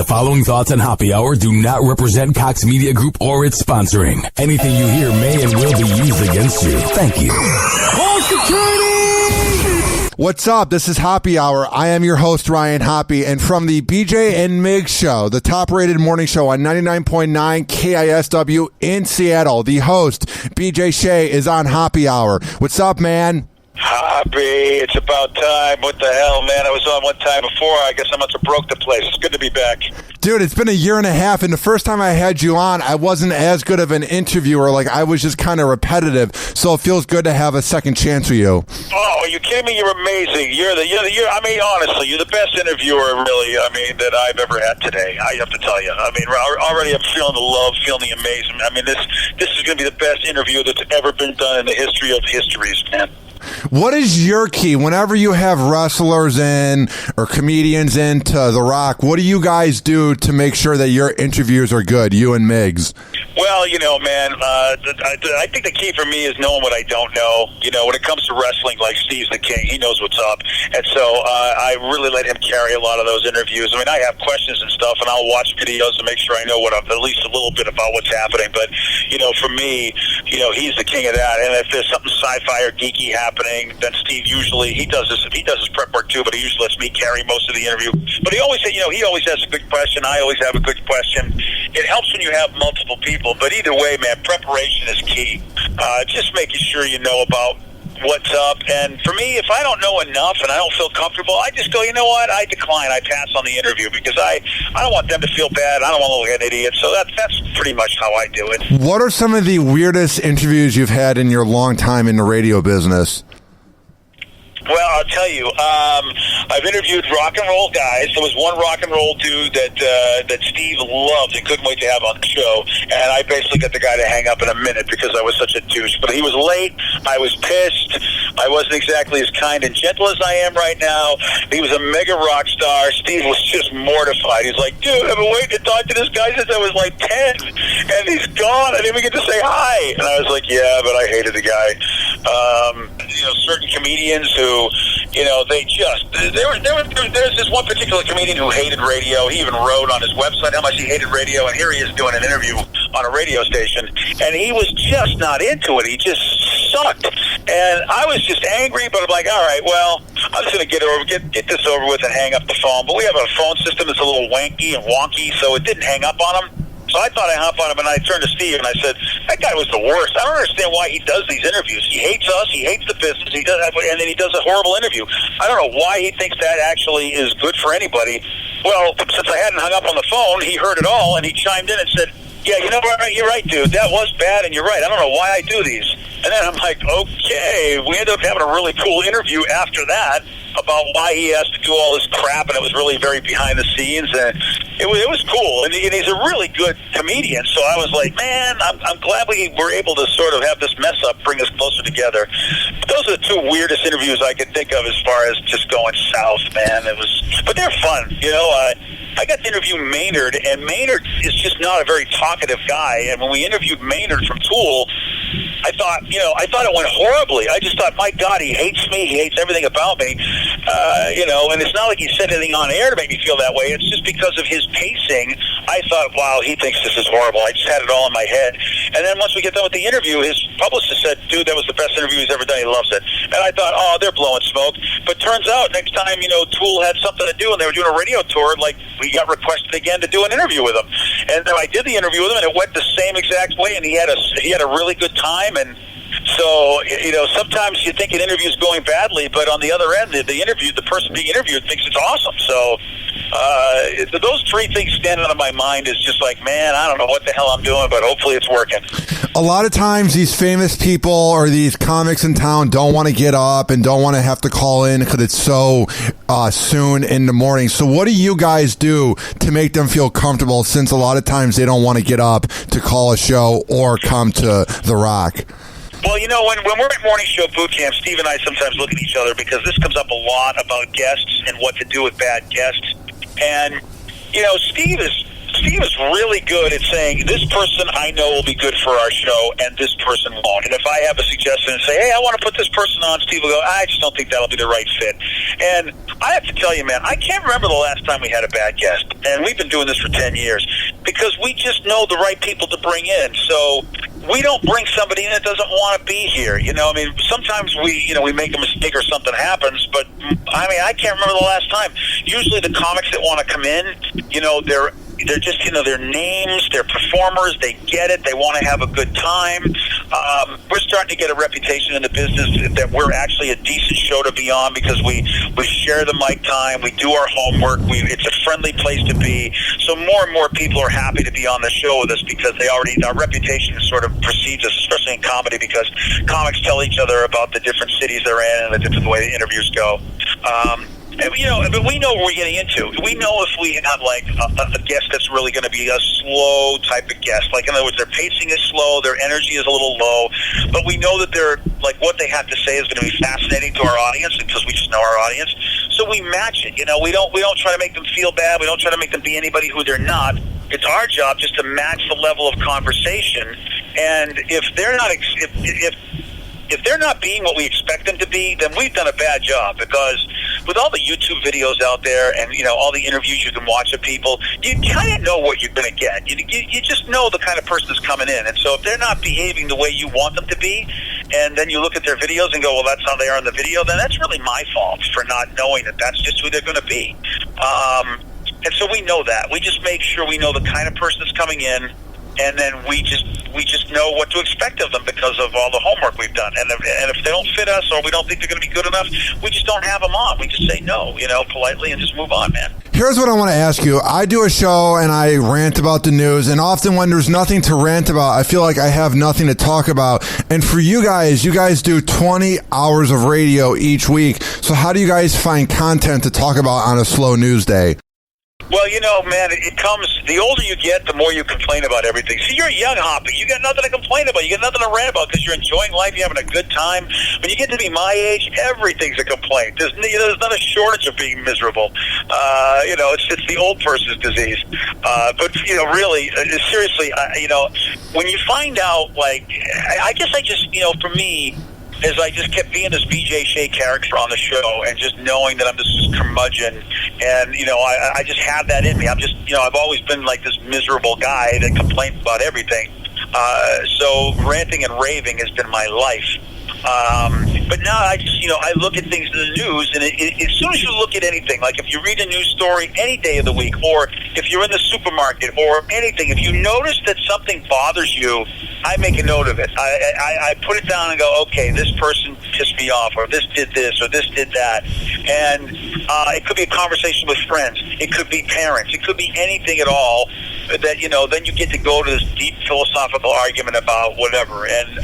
The following thoughts on Hoppe Hour do not represent Cox Media Group or its sponsoring. Anything you hear may and will be used against you. Thank you. All security! What's up? This is Hoppe Hour. I am your host, Ryan Hoppe, and from the BJ and MIGS show, the top-rated morning show on 99.9 KISW in Seattle, the host, BJ Shea, is on Hoppe Hour. What's up, man? Hoppe, it's about time. What the hell, man? I was on one time before. I guess I must have broke the place. It's good to be back. Dude, it's been a year and a half, and the first time I had you on, I wasn't as good of an interviewer. Like, I was just kind of repetitive, so it feels good to have a second chance with you. Oh, are you kidding me? You're amazing. You're I mean, honestly, you're the best interviewer, really, that I've ever had today. I have to tell you. I mean, already I'm feeling the love, feeling the amazement. I mean, this is going to be the best interview that's ever been done in the history of histories, man. What is your key whenever you have wrestlers in or comedians into The Rock? What do you guys do to make sure that your interviews are good, you and Migs? Well, man, I think the key for me is knowing what I don't know. When it comes to wrestling, like Steve's the king. He knows what's up. And so I really let him carry a lot of those interviews. I mean, I have questions and stuff, and I'll watch videos to make sure I know at least a little bit about what's happening. But, for me, he's the king of that. And if there's something sci-fi or geeky happening, then Steve usually, he does his prep work too, but he usually lets me carry most of the interview. But he always has a good question. I always have a good question. It helps when you have multiple people. But either way, man, preparation is key. Just making sure you know about what's up. And for me, if I don't know enough and I don't feel comfortable, I just go, you know what? I decline. I pass on the interview because I don't want them to feel bad. I don't want to look like an idiot. So that's pretty much how I do it. What are some of the weirdest interviews you've had in your long time in the radio business? Well, I'll tell you, I've interviewed rock and roll guys. There was one rock and roll dude that Steve loved and couldn't wait to have on the show, and I basically got the guy to hang up in a minute because I was such a douche. But he was late. I was pissed. I wasn't exactly as kind and gentle as I am right now. He was a mega rock star. Steve was just mortified. He's like, dude, I've been waiting to talk to this guy since I was like 10, and he's gone. I didn't even get to say hi. And I was like, yeah, but I hated the guy. Certain comedians who, there's this one particular comedian who hated radio. He even wrote on his website how much he hated radio, and here he is doing an interview on a radio station, and he was just not into it. He just sucked, and I was just angry, but I'm like, all right, well, I'm just going to get this over with and hang up the phone. But we have a phone system that's a little wanky and wonky, so it didn't hang up on him. So I thought I hung up on him, and I turned to Steve, and I said, that guy was the worst. I don't understand why he does these interviews. He hates us. He hates the business. And then he does a horrible interview. I don't know why he thinks that actually is good for anybody. Well, since I hadn't hung up on the phone, he heard it all, and he chimed in and said, yeah, you're right, dude. That was bad, and you're right. I don't know why I do these. And then I'm like, okay. We ended up having a really cool interview after that about why he has to do all this crap, and it was really very behind the scenes, and it was cool. And he's a really good comedian, so I was like, man, I'm glad we were able to sort of have this mess up bring us closer together. But those are the two weirdest interviews I could think of as far as just going south, man. But they're fun, I got to interview Maynard, and Maynard is just not a very talkative guy. And when we interviewed Maynard from Tool, I thought it went horribly. I just thought, my God, he hates me. He hates everything about me. And it's not like he said anything on air to make me feel that way. It's just because of his pacing. I thought, wow, he thinks this is horrible. I just had it all in my head. And then once we get done with the interview, his publicist said, dude, that was the best interview he's ever done. He loves it. And I thought, oh, they're blowing smoke. But turns out next time, Tool had something to do and they were doing a radio tour, like we got requested again to do an interview with him. And then I did the interview with him, and it went the same exact way, and he had a really good time. And so, sometimes you think an interview is going badly, but on the other end, the person being interviewed thinks it's awesome. So those three things stand out of my mind is just like, man, I don't know what the hell I'm doing, but hopefully it's working. A lot of times these famous people or these comics in town don't want to get up and don't want to have to call in because it's so soon in the morning. So what do you guys do to make them feel comfortable, since a lot of times they don't want to get up to call a show or come to The Rock? Well, when we're at morning show boot camp, Steve and I sometimes look at each other because this comes up a lot about guests and what to do with bad guests. And, Steve is Steve is really good at saying, this person I know will be good for our show, and this person won't. And if I have a suggestion and say, hey, I want to put this person on, Steve will go, I just don't think that'll be the right fit. And I have to tell you, man, I can't remember the last time we had a bad guest. And we've been doing this for 10 years because we just know the right people to bring in. So we don't bring somebody in that doesn't want to be here. You know, I mean, sometimes we make a mistake or something happens, but I mean, I can't remember the last time. Usually the comics that want to come in, they're just, their names, they're performers, they get it, they want to have a good time. We're starting to get a reputation in the business that we're actually a decent show to be on because we share the mic time, we do our homework, it's a friendly place to be. So more and more people are happy to be on the show with us because our reputation sort of precedes us, especially in comedy, because comics tell each other about the different cities they're in and the different way the interviews go. But we know what we're getting into. We know if we have like a guest that's really going to be a slow type of guest. Like, in other words, their pacing is slow, their energy is a little low, but we know that they're like what they have to say is going to be fascinating to our audience because we just know our audience. So we match it. We don't try to make them feel bad. We don't try to make them be anybody who they're not. It's our job just to match the level of conversation. And if they're not if they're not being what we expect them to be, then we've done a bad job, because with all the YouTube videos out there and, all the interviews you can watch of people, you kind of know what you're going to get. You just know the kind of person that's coming in. And so if they're not behaving the way you want them to be, and then you look at their videos and go, well, that's how they are in the video, then that's really my fault for not knowing that that's just who they're going to be. And so we know that. We just make sure we know the kind of person that's coming in, and then we just know what to expect of them because of all the homework we've done. And if they don't fit us or we don't think they're going to be good enough, we just don't have them on. We just say no, politely, and just move on, man. Here's what I want to ask you. I do a show and I rant about the news, and often when there's nothing to rant about, I feel like I have nothing to talk about. And for you guys do 20 hours of radio each week. So how do you guys find content to talk about on a slow news day? Well, man, it comes, the older you get, the more you complain about everything. See, you're a young Hoppe. You got nothing to complain about. You got nothing to rant about because you're enjoying life. You're having a good time. When you get to be my age, everything's a complaint. There's not a shortage of being miserable. It's the old person's disease. But, really, seriously, when you find out, like, I guess I just, for me, is I just kept being this BJ Shea character on the show and just knowing that I'm just this curmudgeon. And, I just have that in me. I'm just, I've always been like this miserable guy that complains about everything. So ranting and raving has been my life. But now I just, I look at things in the news, and as soon as you look at anything, like if you read a news story any day of the week, or if you're in the supermarket or anything, if you notice that something bothers you, I make a note of it. I put it down and go, okay, this person pissed me off, or this did this, or this did that. And it could be a conversation with friends. It could be parents. It could be anything at all that, then you get to go to this deep philosophical argument about whatever. And,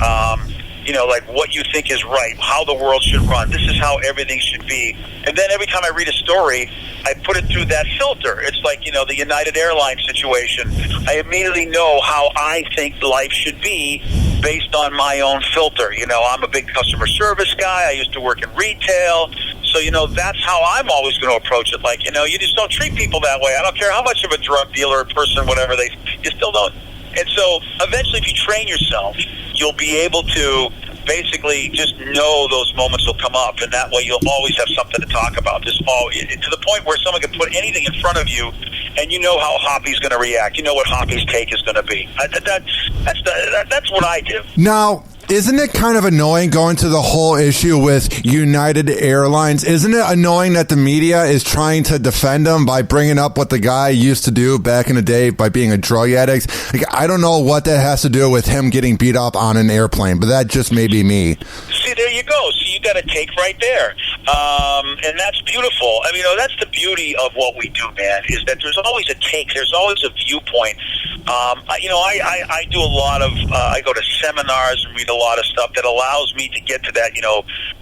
like what you think is right, how the world should run. This is how everything should be. And then every time I read a story, I put it through that filter. It's like, the United Airlines situation. I immediately know how I think life should be based on my own filter. I'm a big customer service guy. I used to work in retail. So, that's how I'm always going to approach it. Like, you just don't treat people that way. I don't care how much of a drug dealer, person, whatever, you still don't. And so eventually if you train yourself, you'll be able to basically just know those moments will come up, and that way you'll always have something to talk about. To the point where someone can put anything in front of you, and you know how Hoppe's going to react. You know what Hoppe's take is going to be. That's what I do. Now, isn't it kind of annoying going to the whole issue with United Airlines? Isn't it annoying that the media is trying to defend them by bringing up what the guy used to do back in the day by being a drug addict? Like, I don't know what that has to do with him getting beat up on an airplane, but that just may be me. See, there you go. So you got a take right there. And that's beautiful. I mean, that's the beauty of what we do, man, is that there's always a take. There's always a viewpoint. I do a lot of, I go to seminars and read a lot of stuff that allows me to get to that,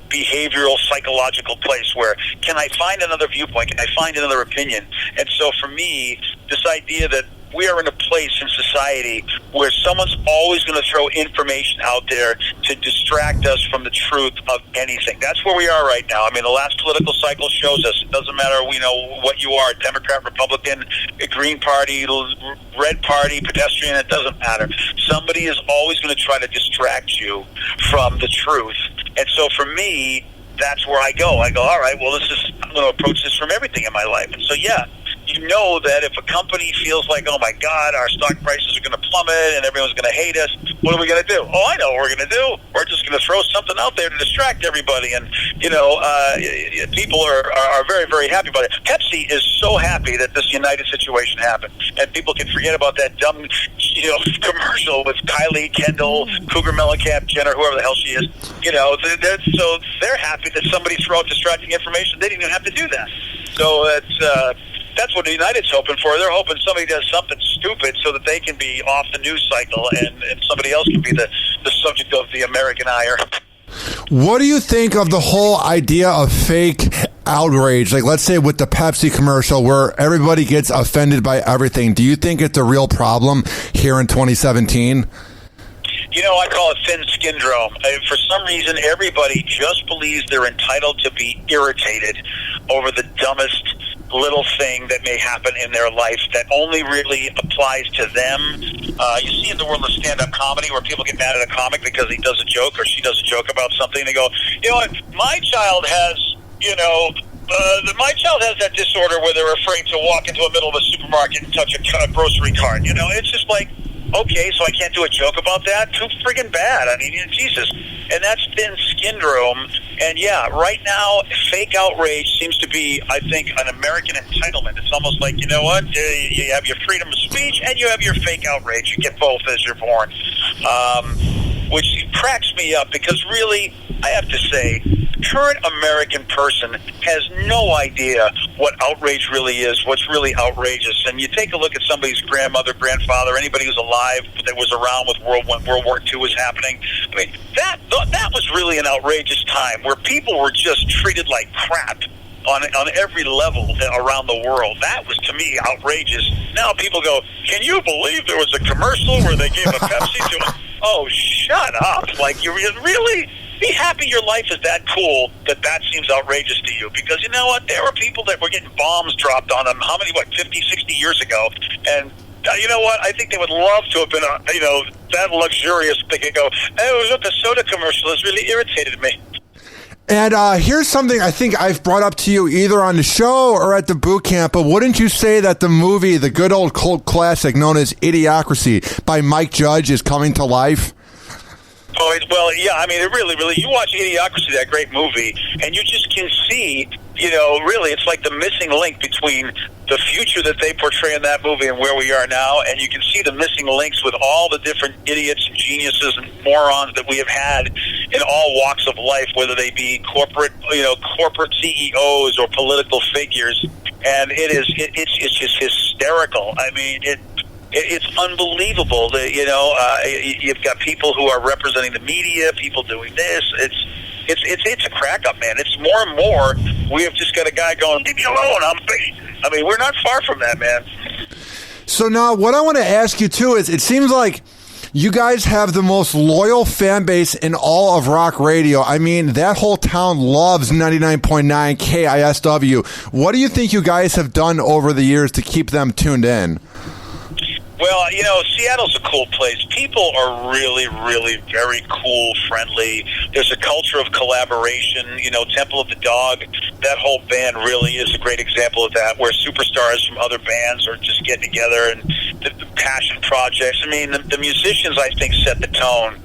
behavioral, psychological place where can I find another viewpoint? Can I find another opinion? And so for me, this idea that, we are in a place in society where someone's always going to throw information out there to distract us from the truth of anything. That's where we are right now. I mean, the last political cycle shows us it doesn't matter, what you are, Democrat, Republican, Green Party, Red Party, pedestrian, it doesn't matter. Somebody is always going to try to distract you from the truth. And so for me, that's where I go, all right, well, I'm going to approach this from everything in my life. And so, yeah, you know that if a company feels like, oh, my God, our stock prices are going to plummet and everyone's going to hate us, what are we going to do? Oh, I know what we're going to do. We're just going to throw something out there to distract everybody. And, people are very, very happy about it. Pepsi is so happy that this United situation happened. And people can forget about that dumb, commercial with Kylie, Kendall, Cougar Mellencamp, Jenner, whoever the hell she is. So they're happy that somebody threw out distracting information. They didn't even have to do that. So that's what United's hoping for. They're hoping somebody does something stupid so that they can be off the news cycle and somebody else can be the subject of the American ire. What do you think of the whole idea of fake outrage? Like, let's say with the Pepsi commercial where everybody gets offended by everything. Do you think it's a real problem here in 2017? I call it thin skindrome. For some reason, everybody just believes they're entitled to be irritated over the dumbest little thing that may happen in their life that only really applies to them. You see in the world of stand-up comedy where people get mad at a comic because he does a joke or she does a joke about something. They go, what? My child has, my child has that disorder where they're afraid to walk into the middle of a supermarket and touch a grocery cart. It's just like, okay, so I can't do a joke about that? Too friggin' bad. I mean, Jesus. And that's thin skindrome. And yeah, right now, fake outrage seems to be, I think, an American entitlement. It's almost like, you have your freedom of speech and you have your fake outrage. You get both as you're born. Which cracks me up because really, I have to say, current American person has no idea what outrage really is, what's really outrageous. And you take a look at somebody's grandmother, grandfather, anybody who's alive that was around when World War II was happening. I mean, that was really an outrageous time where people were just treated like crap on every level around the world. That was, to me, outrageous. Now people go, can you believe there was a commercial where they gave a Pepsi to it? Oh, shut up. Like, you really... Be happy your life is that cool that seems outrageous to you. Because you know what? There were people that were getting bombs dropped on them, 50, 60 years ago. And you know what? I think they would love to have been, that luxurious. They could go, oh, look, a soda commercial has really irritated me. And here's something I think I've brought up to you either on the show or at the boot camp, but wouldn't you say that the movie, the good old cult classic known as Idiocracy by Mike Judge is coming to life? Oh, well, yeah, I mean, it really, you watch Idiocracy, that great movie, and you just can see, really, it's like the missing link between the future that they portray in that movie and where we are now, and you can see the missing links with all the different idiots and geniuses and morons that we have had in all walks of life, whether they be corporate CEOs or political figures, and it's just hysterical. I mean, it's unbelievable that you've got people who are representing the media, people doing this. It's a crack up, man. It's more and more. We have just got a guy going, leave me alone. I mean, we're not far from that, man. So now, what I want to ask you too is, it seems like you guys have the most loyal fan base in all of rock radio. I mean, that whole town loves 99.9 KISW. What do you think you guys have done over the years to keep them tuned in? Well, Seattle's a cool place. People are really, really very cool, friendly. There's a culture of collaboration. Temple of the Dog, that whole band really is a great example of that, where superstars from other bands are just getting together and the passion projects. I mean, the musicians, I think, set the tone,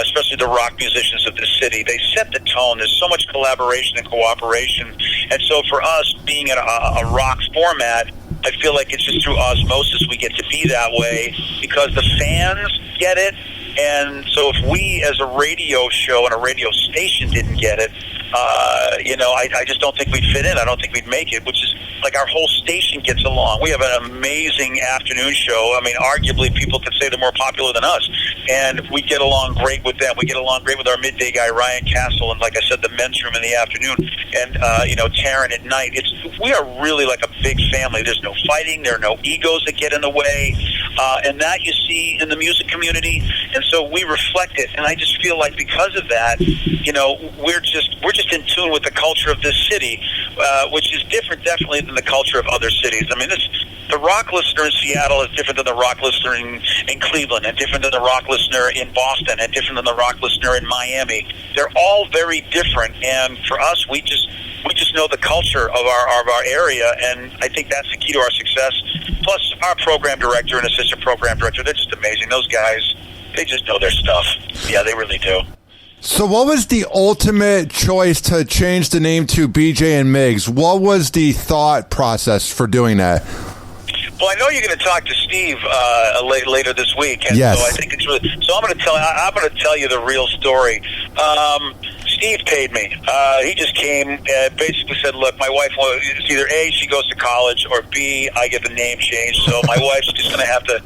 especially the rock musicians of the city. They set the tone. There's so much collaboration and cooperation. And so for us, being in a rock format, I feel like it's just through osmosis we get to be that way because the fans get it. And so if we as a radio show and a radio station didn't get it, I just don't think we'd fit in. I don't think we'd make it, which is like our whole station gets along. We have an amazing afternoon show. I mean, arguably people could say they're more popular than us. And we get along great with them. We get along great with our midday guy, Ryan Castle, and like I said, the men's room in the afternoon. And, Taryn at night. We are really like a big family. There's no fighting. There are no egos that get in the way. and that you see in the music community, and so we reflect it. And I just feel like because of that, we're just in tune with the culture of this city, which is different, definitely, than the culture of other cities. I mean, the rock listener in Seattle is different than the rock listener in Cleveland, and different than the rock listener in Boston, and different than the rock listener in Miami. They're all very different, and for us, we just know the culture of our area, and I think that's the key to our success. Plus, our program director and assistant program director, they're just amazing. Those guys, they just know their stuff. Yeah, they really do. So what was the ultimate choice to change the name to BJ and Migs? What was the thought process for doing that? Well, I know you're going to talk to Steve later this week, and yes. So I think it's really. So I'm going to tell you the real story. Steve paid me. He just came and basically said, "Look, my wife, it's either A, she goes to college, or B, I get the name changed. So my wife's just going to have to,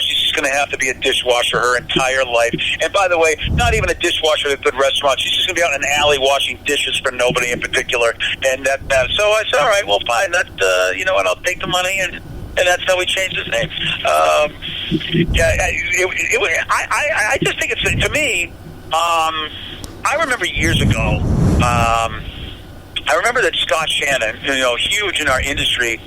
she's just going to have to be a dishwasher her entire life. And by the way, not even a dishwasher at a good restaurant. She's just going to be out in an alley washing dishes for nobody in particular." And that. So I said, "All right, well, fine. That, you know what? I'll take the money and that's how we changed his name." I just think it's, to me, I remember years ago, I remember that Scott Shannon, huge in our industry,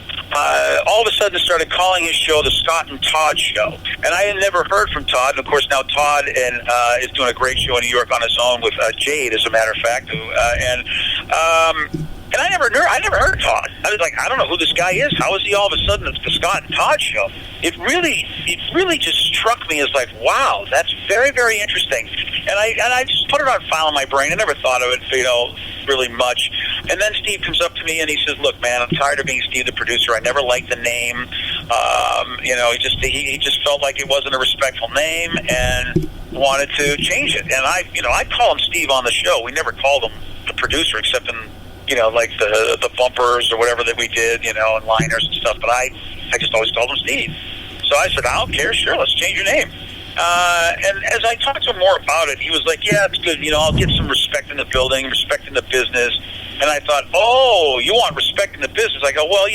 all of a sudden started calling his show the Scott and Todd Show. And I had never heard from Todd. And of course, now Todd is doing a great show in New York on his own with Jade, as a matter of fact. And I never heard of Todd. I was like, I don't know who this guy is. How is he all of a sudden the Scott and Todd Show? It really just struck me as like, wow, that's very, very interesting. And I just put it on file in my brain. I never thought of it, really much. And then Steve comes up to me and he says, "Look, man, I'm tired of being Steve the producer. I never liked the name. He just felt like it wasn't a respectful name and wanted to change it." And I call him Steve on the show. We never called him the producer except in like the bumpers or whatever that we did, and liners and stuff. But I just always called him Steve. So I said, "I don't care. Sure, let's change your name." And as I talked to him more about it, he was like, "Yeah, it's good. I'll get some respect in the building, respect in the business." And I thought, "Oh, you want respect in the business?" I go, "Well,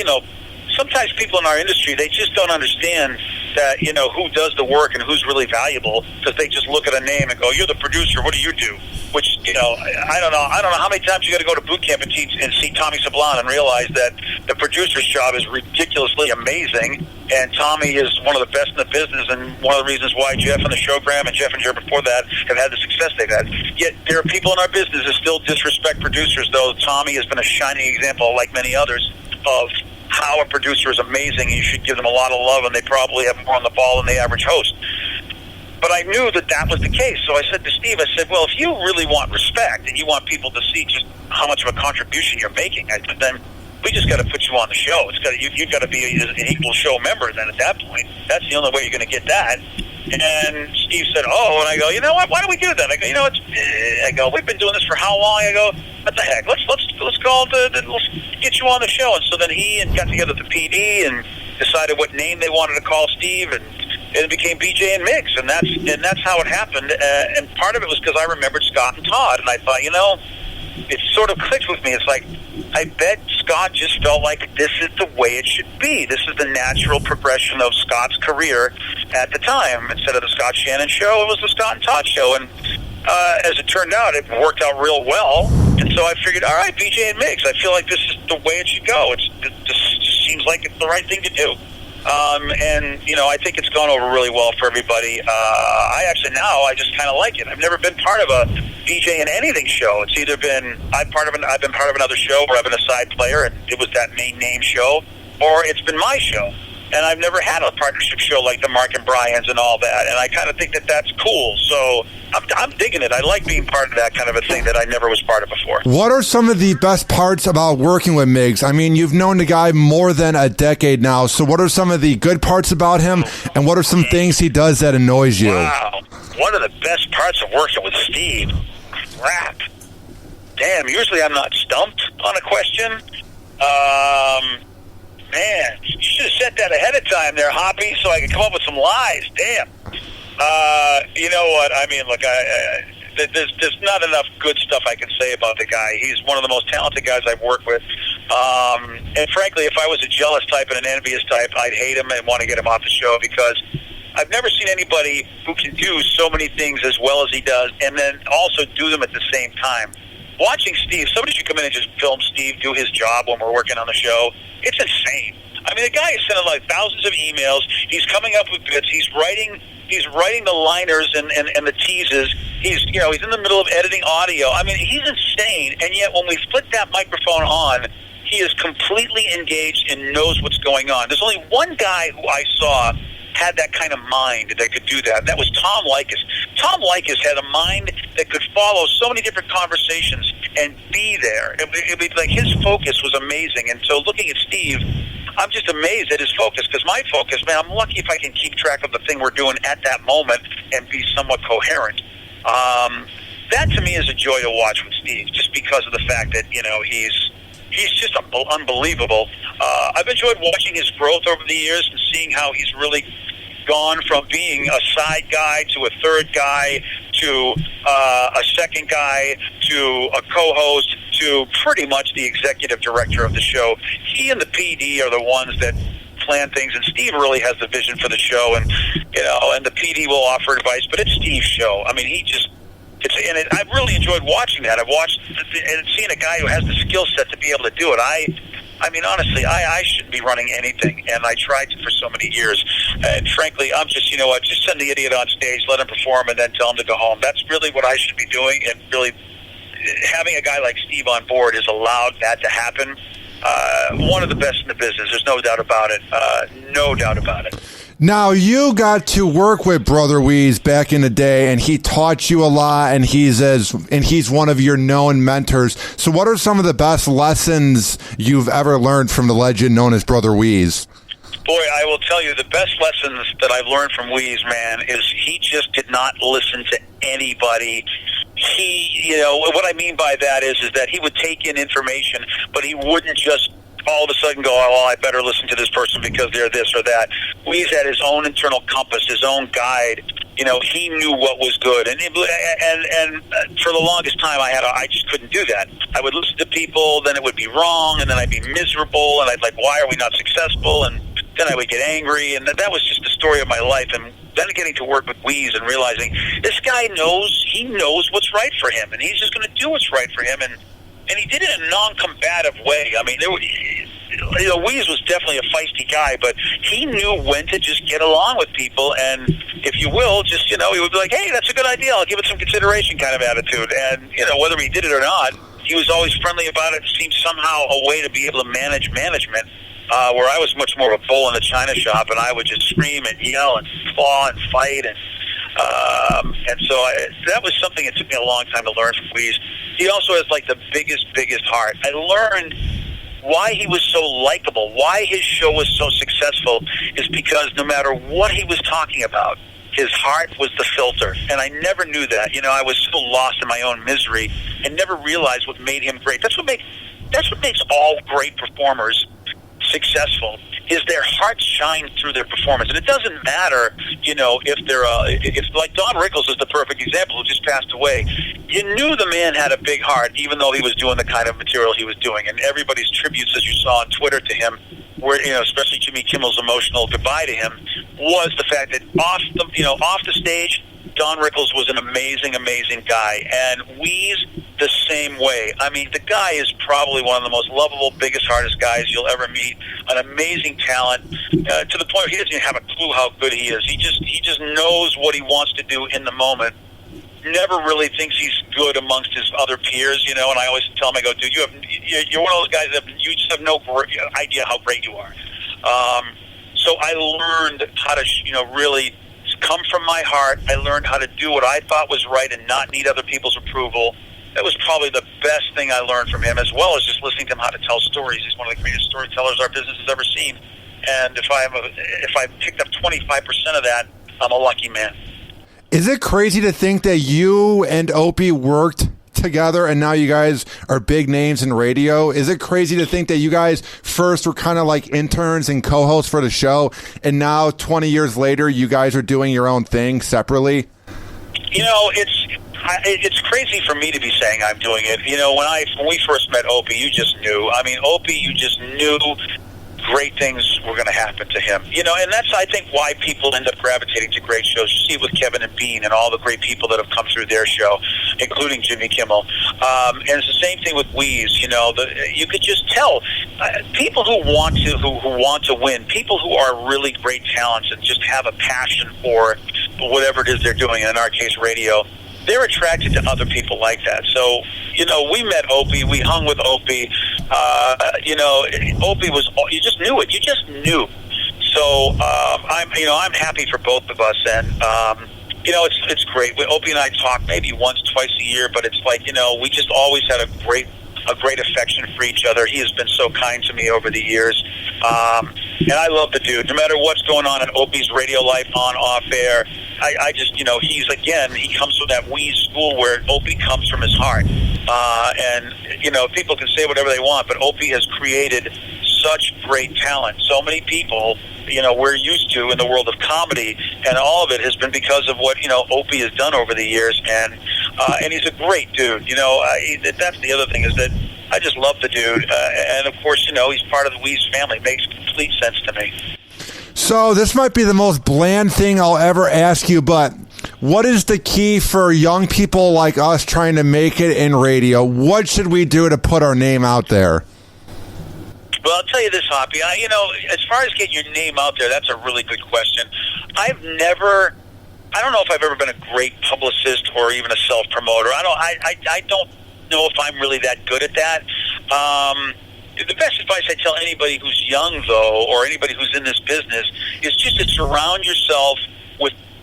sometimes people in our industry, they just don't understand that, who does the work and who's really valuable, because they just look at a name and go, 'You're the producer. What do you do?' Which, I don't know how many times you got to go to boot camp and teach and see Tommy Sablon and realize that the producer's job is ridiculously amazing, and Tommy is one of the best in the business, and one of the reasons why Jeff and the Showgram and Jeff and Jer before that have had the success they've had. Yet there are people in our business that still disrespect producers, though Tommy has been a shining example, like many others, of how a producer is amazing. You should give them a lot of love, and they probably have more on the ball than the average host." But I knew that was the case. So I said to Steve, "Well, if you really want respect and you want people to see just how much of a contribution you're making, I said, then we just got to put you on the show. You've got to be an equal show member. Then at that point, that's the only way you're going to get that." And Steve said, "Oh," and I go, "You know what? Why don't we do that?" I go, "We've been doing this for how long?" I go, "What the heck? Let's call let's get you on the show." And so then he got together with the PD and decided what name they wanted to call Steve, and it became BJ and Migs, and that's how it happened. And part of it was because I remembered Scott and Todd, and I thought, it sort of clicked with me. It's like, I bet Scott just felt like this is the way it should be. This is the natural progression of Scott's career at the time. Instead of the Scott Shannon Show, it was the Scott and Todd Show. And as it turned out, it worked out real well. And so I figured, all right, BJ and Migs, I feel like this is the way it should go. It just seems like it's the right thing to do. I think it's gone over really well for everybody. I just kind of like it. I've never been part of a BJ in anything show. It's either been I've been part of another show where I've been a side player and it was that main name show, or it's been my show. And I've never had a partnership show like the Mark and Brian's and all that. And I kind of think that that's cool. So I'm digging it. I like being part of that kind of a thing that I never was part of before. What are some of the best parts about working with Migs? I mean, you've known the guy more than a decade now. So what are some of the good parts about him? And what are some things he does that annoys you? Wow. One of the best parts of working with Steve. Crap. Damn, usually I'm not stumped on a question. Man, you should have said that ahead of time there, Hoppe, so I could come up with some lies. Damn. You know what? I mean, look, there's not enough good stuff I can say about the guy. He's one of the most talented guys I've worked with. And frankly, if I was a jealous type and an envious type, I'd hate him and want to get him off the show because I've never seen anybody who can do so many things as well as he does, and then also do them at the same time. Watching Steve, somebody should come in and just film Steve do his job when we're working on the show. It's insane. I mean, the guy is sending like thousands of emails. He's coming up with bits. He's writing the liners and the teases. He's in the middle of editing audio. I mean, he's insane. And yet, when we flip that microphone on, he is completely engaged and knows what's going on. There's only one guy who I saw had that kind of mind that could do that, and that was Tom Likas. Tom Likas had a mind that could follow so many different conversations and be there. It'd be like his focus was amazing. And so looking at Steve, I'm just amazed at his focus, because my focus, man, I'm lucky if I can keep track of the thing we're doing at that moment and be somewhat coherent. That to me is a joy to watch with Steve, just because of the fact that, he's just unbelievable. I've enjoyed watching his growth over the years and seeing how he's really gone from being a side guy to a third guy to a second guy to a co-host to pretty much the executive director of the show. He and the PD are the ones that plan things, and Steve really has the vision for the show, and and the PD will offer advice, but it's Steve's show. I mean, I've really enjoyed watching that. I've watched and seen a guy who has the skill set to be able to do it. I mean, honestly, I shouldn't be running anything, and I tried to for so many years. And frankly, I'm just, just send the idiot on stage, let him perform, and then tell him to go home. That's really what I should be doing, and really having a guy like Steve on board has allowed that to happen. One of the best in the business. There's no doubt about it. No doubt about it. Now, you got to work with Brother Wease back in the day, and he taught you a lot, and he's one of your known mentors. So what are some of the best lessons you've ever learned from the legend known as Brother Wease? Boy, I will tell you, the best lessons that I've learned from Wease, man, is he just did not listen to anybody. He, what I mean by that is that he would take in information, but he wouldn't just all of a sudden go, oh, well, I better listen to this person because they're this or that. Wease had his own internal compass, his own guide. He knew what was good, and for the longest time, I just couldn't do that. I would listen to people, then it would be wrong, and then I'd be miserable, and I'd like, why are we not successful? And then I would get angry, and that was just the story of my life. And then getting to work with Wease and realizing this guy knows what's right for him, and he's just going to do what's right for him, and he did it in a non-combative way. I mean, Wease was definitely a feisty guy, but he knew when to just get along with people, and if you will, just, he would be like, hey, that's a good idea, I'll give it some consideration kind of attitude. And, whether he did it or not, he was always friendly about it. It seemed somehow a way to be able to manage management, where I was much more of a bull in the china shop, and I would just scream and yell and claw and fight, and so that was something that took me a long time to learn from Wease. He also has like the biggest heart. I learned why he was so likable, why his show was so successful, is because no matter what he was talking about, his heart was the filter. And I never knew that. I was so lost in my own misery and never realized what made him great. That's what makes all great performers successful, is their hearts shine through their performance. And it doesn't matter, if they're if like Don Rickles is the perfect example, who just passed away. You knew the man had a big heart, even though he was doing the kind of material he was doing. And everybody's tributes, as you saw on Twitter to him, where especially Jimmy Kimmel's emotional goodbye to him, was the fact that off the stage, Don Rickles was an amazing guy, and Wease the same way. I mean, the guy is probably one of the most lovable, biggest, hardest guys you'll ever meet. An amazing talent, to the point where he doesn't even have a clue how good he is. He just knows what he wants to do in the moment. Never really thinks he's good amongst his other peers, and I always tell him, I go, dude, you're one of those guys that you just have no idea how great you are. So I learned how to, really come from my heart. I learned how to do what I thought was right and not need other people's approval. That was probably the best thing I learned from him, as well as just listening to him how to tell stories. He's one of the greatest storytellers our business has ever seen. And if I picked up 25% of that, I'm a lucky man. Is it crazy to think that you and Opie worked together and now you guys are big names in radio? Is it crazy to think that you guys first were kind of like interns and co-hosts for the show, and now 20 years later you guys are doing your own thing separately? It's crazy for me to be saying I'm doing it. When we first met Opie, you just knew. I mean, Opie, you just knew great things were going to happen to him. And that's, I think, why people end up gravitating to great shows. You see it with Kevin and Bean and all the great people that have come through their show, including Jimmy Kimmel. And it's the same thing with Wease. You could just tell people who want to win, people who are really great talents and just have a passion for whatever it is they're doing, in our case, radio, they're attracted to other people like that. So, we met Opie. We hung with Opie. Opie was, you just knew it. You just knew. So, I'm happy for both of us. And, it's great. Opie and I talk maybe once, twice a year, but it's like, we just always had a great affection for each other. He has been so kind to me over the years. And I love the dude. No matter what's going on in Opie's radio life, on, off air, I just, he comes from that Wease school where Opie comes from his heart. And people can say whatever they want, but Opie has created such great talent. So many people, we're used to in the world of comedy, and all of it has been because of what, Opie has done over the years. And he's a great dude. That's the other thing, is that I just love the dude. And of course, he's part of the Wease family. It makes complete sense to me. So this might be the most bland thing I'll ever ask you, but what is the key for young people like us trying to make it in radio? What should we do to put our name out there? Well, I'll tell you this, Hoppe. As far as getting your name out there, that's a really good question. I don't know if I've ever been a great publicist or even a self-promoter. I don't know if I'm really that good at that. The best advice I tell anybody who's young, though, or anybody who's in this business, is just to surround yourself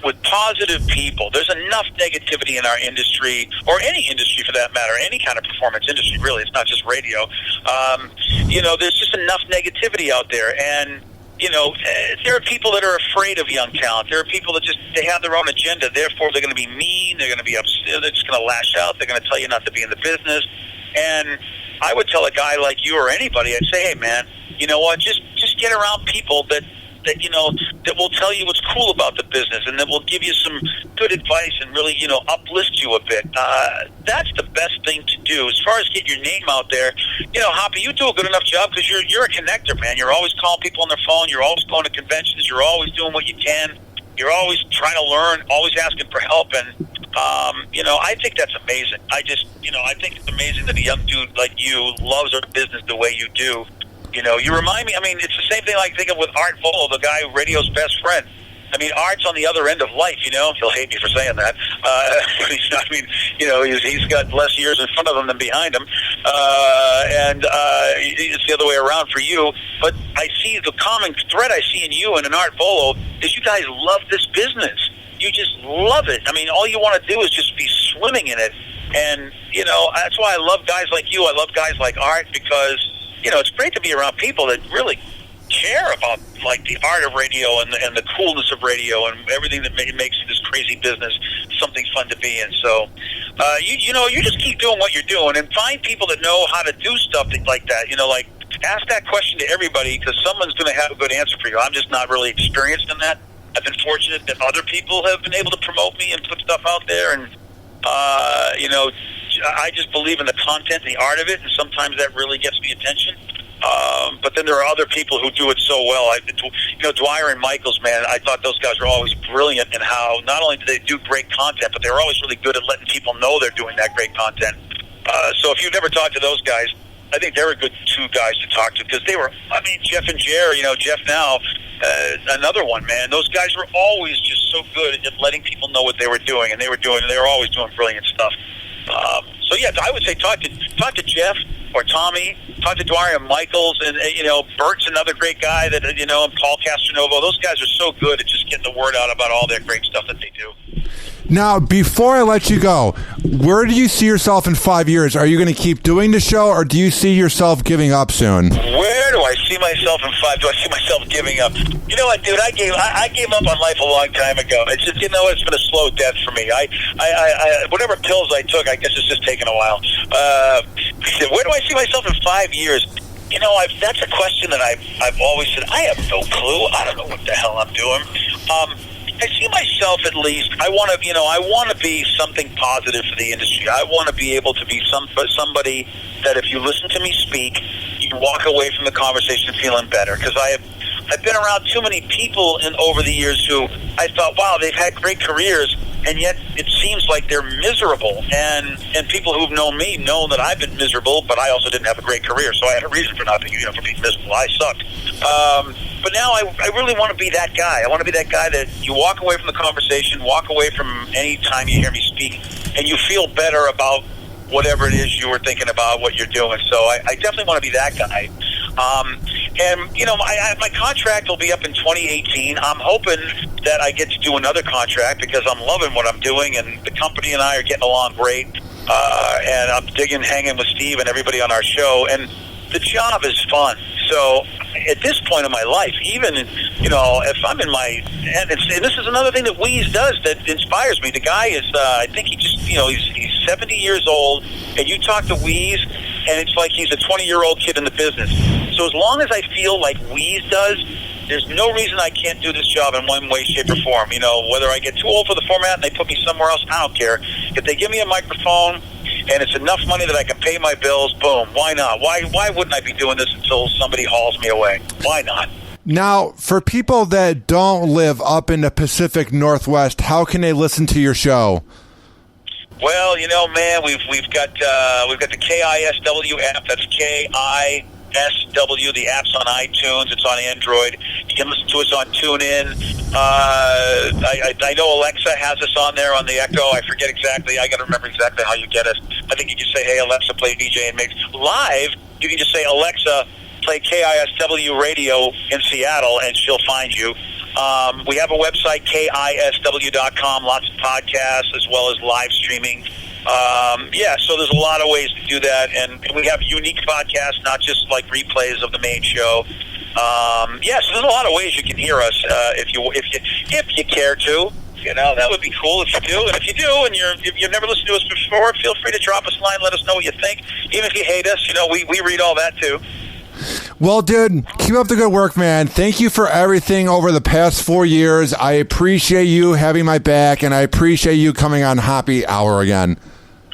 with positive people. There's enough negativity in our industry, or any industry for that matter, any kind of performance industry, really. It's not just radio. There's just enough negativity out there. And, there are people that are afraid of young talent. There are people that they have their own agenda. Therefore, they're going to be mean. They're going to be upset. They're just going to lash out. They're going to tell you not to be in the business. And I would tell a guy like you or anybody, I'd say, hey, man, you know what? Just get around people that will tell you what's cool about the business, and that will give you some good advice and really, uplift you a bit. That's the best thing to do. As far as getting your name out there, Hoppe, you do a good enough job because you're a connector, man. You're always calling people on their phone. You're always going to conventions. You're always doing what you can. You're always trying to learn, always asking for help. And, I think that's amazing. I think it's amazing that a young dude like you loves our business the way you do. You remind me, it's the same thing like think of with Art Volo, the guy, radio's best friend. Art's on the other end of life, He'll hate me for saying that. But he's not, he's got less years in front of him than behind him. And it's the other way around for you. But I see the common thread I see in you and in Art Volo is you guys love this business. You just love it. All you want to do is just be swimming in it. And, that's why I love guys like you. I love guys like Art because, it's great to be around people that really care about, like, the art of radio and the coolness of radio and everything that makes this crazy business something fun to be in. So, you just keep doing what you're doing and find people that know how to do stuff like that. Ask that question to everybody because someone's going to have a good answer for you. I'm just not really experienced in that. I've been fortunate that other people have been able to promote me and put stuff out there. And, I just believe in the content, the art of it, and sometimes that really gets the attention. But then there are other people who do it so well. Dwyer and Michaels, man, I thought those guys were always brilliant in how not only do they do great content, but they were always really good at letting people know they're doing that great content. So if you've never talked to those guys, I think they're a good two guys to talk to because they were, Jeff and Jer, Jeff now, another one, man. Those guys were always just so good at letting people know what they were doing, and they were always doing brilliant stuff. So yeah, I would say talk to Jeff or Tommy, talk to Dwyer and Michaels, and Bert's another great guy that and Paul Castronovo. Those guys are so good at just getting the word out about all their great stuff that they do. Now, before I let you go, where do you see yourself in 5 years? Are you going to keep doing the show, or do you see yourself giving up soon? Where do I see myself in 5? Do I see myself giving up? You know what, dude? I gave up on life a long time ago. It's just, it's been a slow death for me. I whatever pills I took, I guess it's just taken a while. Where do I see myself in 5 years? That's a question that I've always said. I have no clue. I don't know what the hell I'm doing. I see myself, at least, I want to be something positive for the industry. I want to be able to be somebody that if you listen to me speak, you walk away from the conversation feeling better. Because I've been around too many people over the years who I thought, wow, they've had great careers, and yet it seems like they're miserable. And people who've known me know that I've been miserable, but I also didn't have a great career, so I had a reason for not being, for being miserable. I sucked. But now I really want to be that guy. I want to be that guy that you walk away from the conversation, walk away from any time you hear me speak, and you feel better about whatever it is you were thinking about, what you're doing. So I definitely want to be that guy. My contract will be up in 2018. I'm hoping that I get to do another contract because I'm loving what I'm doing, and the company and I are getting along great. And I'm hanging with Steve and everybody on our show, and the job is fun. So at this point in my life, even, if I'm in my, and this is another thing that Wease does that inspires me. The guy is, I think he just, he's 70 years old, and you talk to Wease, and it's like he's a 20-year-old kid in the business. So as long as I feel like Wease does, there's no reason I can't do this job in one way, shape, or form. Whether I get too old for the format and they put me somewhere else, I don't care. If they give me a microphone and it's enough money that I can pay my bills, boom, why not? Why wouldn't I be doing this until somebody hauls me away? Why not? Now, for people that don't live up in the Pacific Northwest, how can they listen to your show? Well, man, we've got the KISW app. That's KISW. The app's on iTunes. It's on Android. You can listen to us on TuneIn. I know Alexa has us on there on the Echo. I forget exactly. I got to remember exactly how you get us. I think you can say, "Hey, Alexa, play BJ MIGS." Live, you can just say, "Alexa, play KISW Radio in Seattle," and she'll find you. We have a website, KISW.com, lots of podcasts as well as live streaming. So there's a lot of ways to do that, and we have unique podcasts, not just like replays of the main show. So there's a lot of ways you can hear us if you care to. That would be cool if you do. And if you do, and you've never listened to us before, feel free to drop us a line. Let us know what you think. Even if you hate us, we read all that too. Well, dude, keep up the good work, man. Thank you for everything over the past 4 years. I appreciate you having my back, and I appreciate you coming on Hoppe Hour again.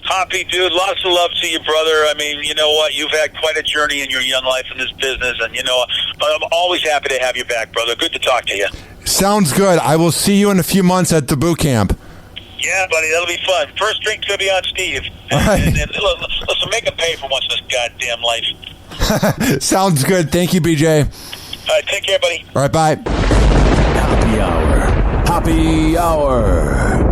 Hoppe, dude, lots of love to you, brother. I mean, you know what? You've had quite a journey in your young life in this business, and, I'm always happy to have you back, brother. Good to talk to you. Sounds good. I will see you in a few months at the boot camp. Yeah, buddy, that'll be fun. First drink's going to be on Steve. All right. And listen, make him pay for once in this goddamn life. Sounds good. Thank you, BJ. All right, take care, buddy. All right, bye. Hoppe Hour. Hoppe Hour.